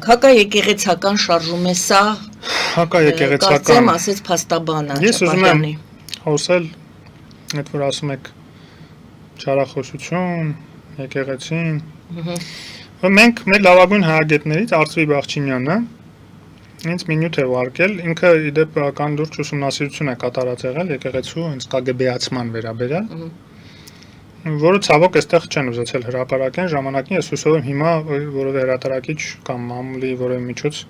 Հակաեկեղեցական շարժում է սա։ Հակաեկեղեցական։ Կարծեմ ասեց փաստաբանը։ Ես ուզում եմ խոսել, այդ որ ասում եք չարախոսություն, եկեղեցին։ Մենք մեր լավագույն հայագետներից Արծվի Բախչինյանը ինձ մի նյութ է ուղարկել, ինքը իդեպ կանդուրջ ուսումնասիրություն է կատարած եղել եկեղեցու հենց կգբեացման վերաբերյալ, որը ցավոք այստեղ չեն ուզեցել հրապարակեն ժամանակին, ես հուսով եմ հիմա որևէ հրատարակիչ կամ մամուլի որևէ միջոց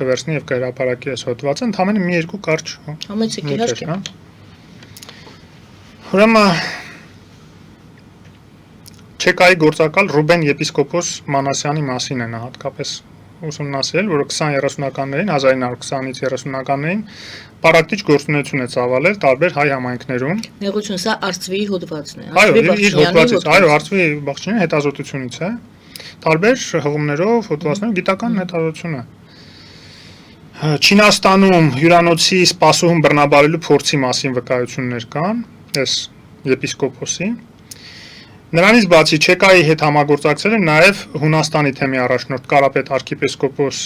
կվերցնի եւ կհրապարակի այս հոդվածը, ընդհանրապես մի երկու կարճ։ Համեցեք իհարկե։ Ուրեմն Չեկայի գործակալ Ռուբեն եպիսկոպոս Մանասյանի մասին է նա հատկապես ուսումնասիրել, որը 20-30-ականներին, 1920-ից 30-ականներին պարակտիչ գործունեություն է ծավալել տարբեր հայ համայնքներում։ Նեղություն, սա Արծվի հոդվածն է։ Այո, Արծվի Բախչինյանի հետազոտությունից է։ Տարբեր հղումներով, հոդվածներով գիտական հետազոտություն է։ Չինաստանում հյուրանոցի սպասուհուն բռնաբարելու փորձի մասին վկայություններ կան, այս եպիսկոպոսի։ Նրանից բացի Չեկայի հետ համագործակցել են նաև Հունաստանի թեմի առաջնորդ Կարապետ arczepiskopos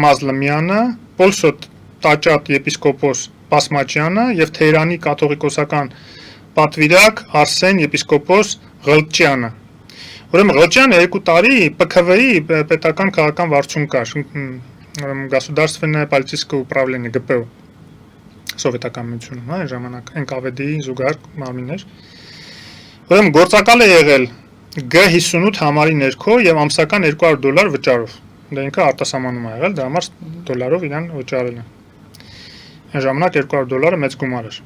Մազլմյանը, Պոլսոտ տաճատ եպիսկոպոս Բասմաճյանը եւ Թեհրանի կաթողիկոսական պատվիրակ Արսեն եպիսկոպոս Ղլճյանը։ Ուրեմն Ղլճյանը 2 տարի ՊՔՎ-ի պետական քաղաքական վարչություն կար, ուրեմն Государственное полицейское управление ԳՊՈ սովետական միությունում, այն ժամանակ ՆԿՎԴ-ի զուգահեռ մարմիններ։ Ուրեմն գործակալ է եղել G58 համարի ներքո եւ ամսական $200 վճարով։ Դա ինքը արտասահմանում է եղել, դրա համար դոլարով իրան վճարել են։ Այն ժամանակ $200 մեծ գումար էր։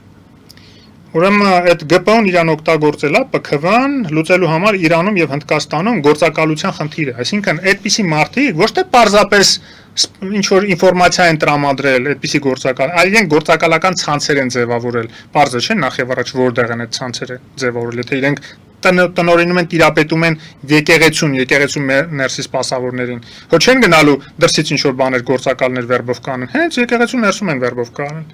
Ուրեմն այդ ԳՊՕ-ն իրան օգտագործել է ՊՔՎ-ն լուծելու համար Իրանում եւ Հնդկաստանում գործակալության խնդիրը, այսինքն այդպիսի մարդիկ ոչ թե պարզապես ինչ որ ինֆորմացիա են տրամադրել այդպիսի գործակալ, այլ իրենք գործակալական ցանցեր են ձևավորել։ Պարզը չէ նախ եւ առաջ որտեղ են այդ ցանցերը ձևավորել, եթե իրենք տնօրինում են, տիրապետում են եկեղեցու ներսի սպասավորներին։ Ոչ չեն գնալու դրսից ինչ որ բաներ գործակալներ վերբով կանեն, հենց եկեղեցու ներսում են վերբով կանեն։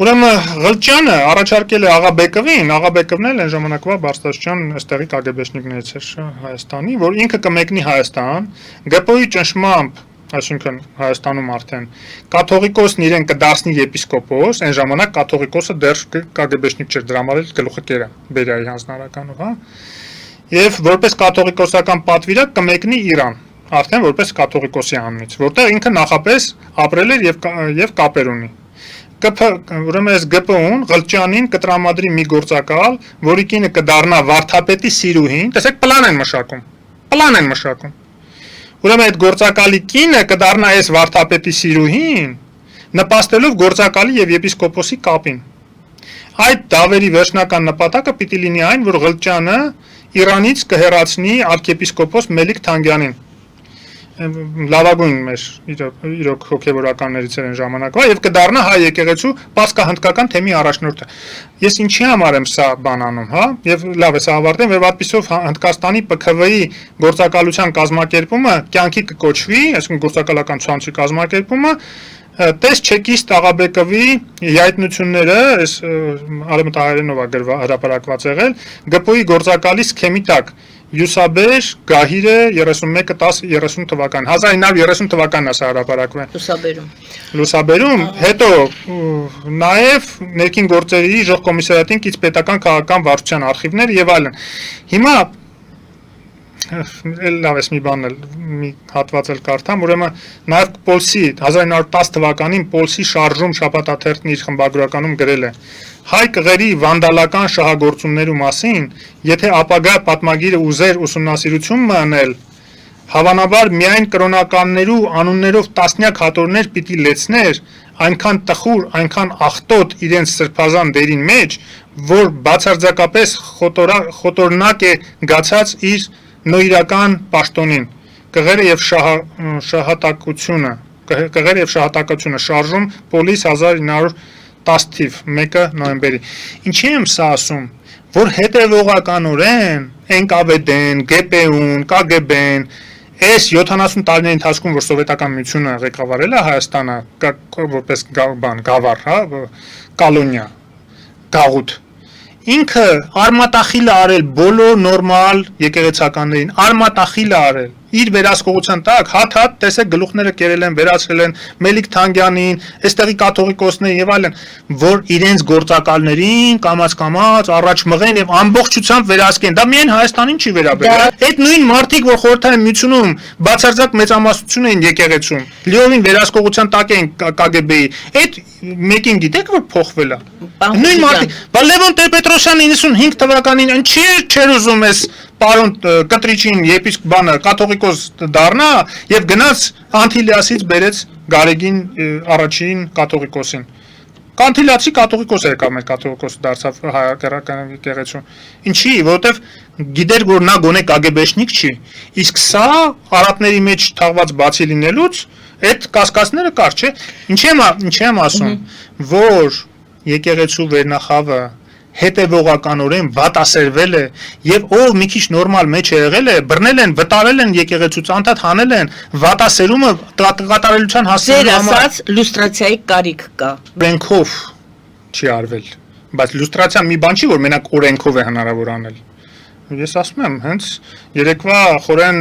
Ուրեմն Ղլճյանը առաջարկել է Աղաբեկովին, Աղաբեկովն էլ այն ժամանակվա Բարսաշյան այստեղի կագեբեշնիկներից էր Հայաստանի, որ ինքը կմեկնի Հայաստան, ԳՊՕ-ի ճնշմամբ, այսինքն Հայաստանում արդեն կաթողիկոսն իրեն կդարձնի եպիսկոպոս, այն ժամանակ կաթողիկոսը դեռ կագեբեշնիկ չէր, դրա համար էլ գլուխը կերա Բերիայի հանձնարարականով, հա։ Եվ որպես կաթողիկոսական պատվիրակ կմեկնի Իրան, արդեն որպես կաթողիկոսի անունից, որտեղ ինքը նախապես ապրել էր եւ կապեր ունի։ Ուրեմն այս ԳՊՕ-ն Ղլճյանին կտրամադրի մի գործակալ, որի կինը կդառնա վարդապետի սիրուհին, տեսեք պլան են մշակում։ Ուրեմն այդ գործակալի կինը կդառնա այս վարդապետի սիրուհին, նպաստելով գործակալի եւ եպիսկոպոսի կապին։ Այդ դավերի վերջնական նպատակը պիտի լինի այն, որ Ղլճյանը Իրանից կհեռացնի arczepiskopos Մելիք Թանգյանին։ Լավագույն մեր իրոք հոգևորականներից են ժամանակվա եւ կդառնա հայ եկեղեցու պարսկահնդկական թեմի առաջնորդը։ Ես ինչի համար եմ սա բան անում, հա, եւ լավ է սա ավարտեմ, եւ այդպիսով Հնդկաստանի ՊՔՎ-ի գործակալության կազմակերպումը կյանքի կկոչվի, այսինքն գործակալական ցանցի կազմակերպումը, տես չեկիստ Աղաբեկովի յայտնությունները, այս արևմտահայերենով է հրապարակված եղել, ԳՊՕ-ի գործակալի սքեմի տակ Յուսաբեր Գահիրը 31-10-30 թվական 1930 թվականն է հրապարակվել Լուսաբերում հետո նաև ներքին գործերի ժողկոմիսարիատին կից պետական քաղաքական վարչության արխիվներ եւ այլն հիմա լավ էս մի բան էլ մի հատված էլ կարդամ ուրեմն նաև Պոլսի 1910 թվականին Պոլսի շարժում շաբաթաթերթն իր խմբագրականում գրել է հայ կղերի վանդալական շահագործումներու մասին, եթե ապագա պատմագիրը ուզեր ուսումնասիրություն մանել, հավանաբար միայն կրոնականներու անուններով տասնյակ հատորներ պիտի լեցներ, այնքան տխուր, այնքան աղտոտ իրենց սրբազան դերին մեջ, որ բացարձակապես խոտորնակ է գացած իր նոյրական պաշտոնին, կղերը եւ շահատակությունը շարժում Պոլիս 1910 թիվ 1 նոյեմբերի ինչի եմ սա ասում որ հետևողականորեն ՆԿՎԴ-ն, ԳՊՈ-ն, ԿԳԲ-ն այս 70 տարիների ընթացքում որ սովետական միությունը ղեկավարել է Հայաստանը որպես գավառ, հա, կոլոնիա, գաղութ ինքը արմատախիլ է արել բոլոր նորմալ եկեղեցականներին, արմատախիլ է արել իր վերահսկողության տակ հատ տեսեք գլուխները կերել են, վերացրել են Մելիք Թանգյանին, այստեղի կաթողիկոսներին եւ այլն, որ իրենց գործակալներին կամաց առաջ մղեն եւ ամբողջությամբ վերահսկեն։ Դա միայն Հայաստանին չի վերաբերում։ Այդ նույն մարդիկ, որ խորհրդային միությունում բացարձակ մեծամասնություն են եկեղեցում, լիովին վերահսկողության տակ են KGB-ի, այդ մեկին գիտեք որ փոխվել է։ Նույն մարդիկ, բա Լևոն Տեր-Պետրոսյանը 95 թվականին ինչի չէր ուզում էս պարոն Կտրիչին եպիսկոպ բանը կաթողիկոս դառնա եւ գնաց Անտիլիասից բերեց Գարեգին առաջին կաթողիկոսին։ Կանտիլիացի կաթողիկոս եկավ մեր կաթողիկոս դարձավ հայ եկեղեցու։ Ինչի, որովհետեւ գիտեր որ նա գոնե KGB-շնիկ չի։ Իսկ սա արաբների մեջ թաղված բացի լինելուց այդ կասկածները կար, չէ։ Ինչի եմ ասում, որ եկեղեցու վերնախավը հետևողականորեն վատասերվել է եւ ով մի քիչ նորմալ մեջ է եղել է, բռնել են, վտարել են եկեղեցուց, անդադ հանել են, վատասերումը կատարելության հասցնելու համար։ Ձեր ասած լուստրացիայի կարիք կա։ Օրենքով չի արվել, բայց լուստրացիա մի բան չի, որ մենակ օրենքով է հնարավոր անել։ Ես ասում եմ, հենց երեկվա խորեն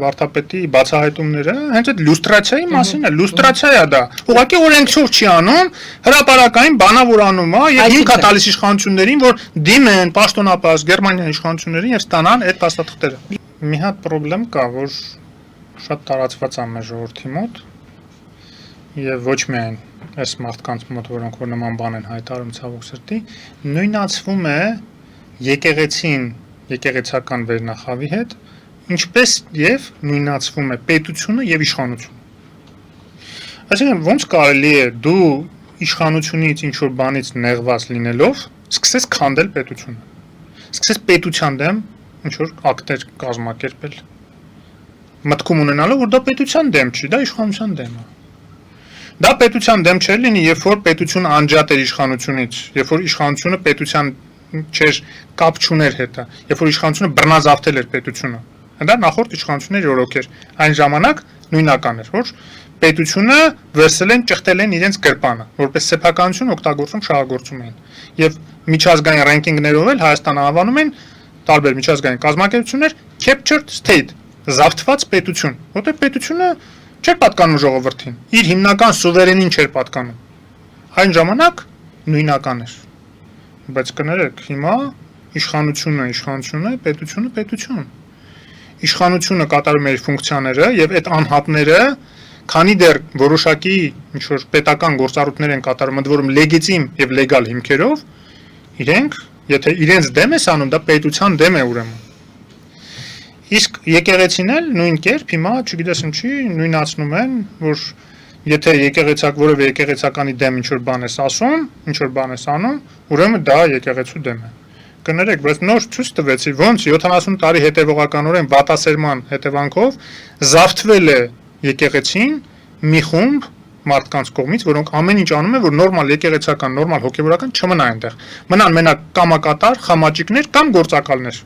վարդապետի բացահայտումները հենց այդ լուստրացիայի մասին է, լուստրացիա է դա։ Ուղղակի օրենքով չի անում, հրապարակային բանավոր անում է եւ հիմք է տալիս իշխանություններին, որ դիմեն պաշտոնապահ Գերմանիայի իշխանություններին եւ ստանան այդ փաստաթղթերը։ Մի հատ խնդրեմ կա, որ շատ տարածված է մեր ժողովրդի մոտ եւ ոչ միայն այս մարդկանց մոտ, որոնք որ նման բան են հայտարարում ցավոք սրտի, նույնացվում է եկեղեցին եկեղեցական վերնախավի հետ, ինչպես եւ նույնացվում է պետությունը եւ իշխանությունը։ Այսինքն ոնց կարելի է դու իշխանությունից ինչ որ բանից նեղված լինելով սկսես քանդել պետությունը։ Սկսես պետության դեմ ինչ որ ակտեր կազմակերպել։ Մտքում ունենալով որ դա պետության դեմ չի, դա իշխանության դեմ է։ Դա պետության դեմ չէր լինի, երբ որ պետությունը անջատ էր իշխանությունից, երբ որ իշխանությունը պետության չէր կապ չուներ հետը, երբ որ իշխանությունը բռնազավթել էր պետությունը։ Դա նախորդ իշխանությունների օրոք էր։ Այն ժամանակ նույնական էր, որ պետությունը վերցել են, ճեղտել են իրենց գրպանը, որպես սեփականություն օգտագործում, շահագործում էին։ Եվ միջազգային ռանկինգներով էլ Հայաստանը անվանում են տարբեր միջազգային կազմակերպություններ captured state, զավթված պետություն, որտեղ պետությունը չէր պատկանում ժողովրդին, իր հիմնական սուվերենին չէր պատկանում։ Այն ժամանակ նույնական էր։ Բայց կներեք, հիմա իշխանությունը, պետություն։ Իշխանությունը կատարում է իր ֆունկցիաները եւ այդ անհատները, քանի դեռ որոշակի ինչ որ պետական գործառույթներ են կատարում, ընդ որում լեգիտիմ եւ լեգալ հիմքերով, իրենք, եթե իրենց դեմ է անում, դա պետության դեմ է ուրեմն։ Իսկ եկեղեցին էլ նույն կերպ հիմա, չգիտես ինչի, նույնացնում են, որ եթե որևէ եկեղեցականի դեմ ինչ որ բան ես ասում, ինչ որ բան ես անում, ուրեմն դա եկեղեցու դեմ է։ Կներեք, բայց նոր ցույց տվեցի, ոնց 70 տարի հետևողականորեն վատասերման հետևանքով զավթվել է եկեղեցին մի խումբ մարդկանց կողմից, որոնք ամեն ինչ անում են, որ նորմալ եկեղեցական, նորմալ հոգեվորական չմնա այնտեղ։ Մնան մենակ կամակատար, խամաճիկներ կամ գործակալներ։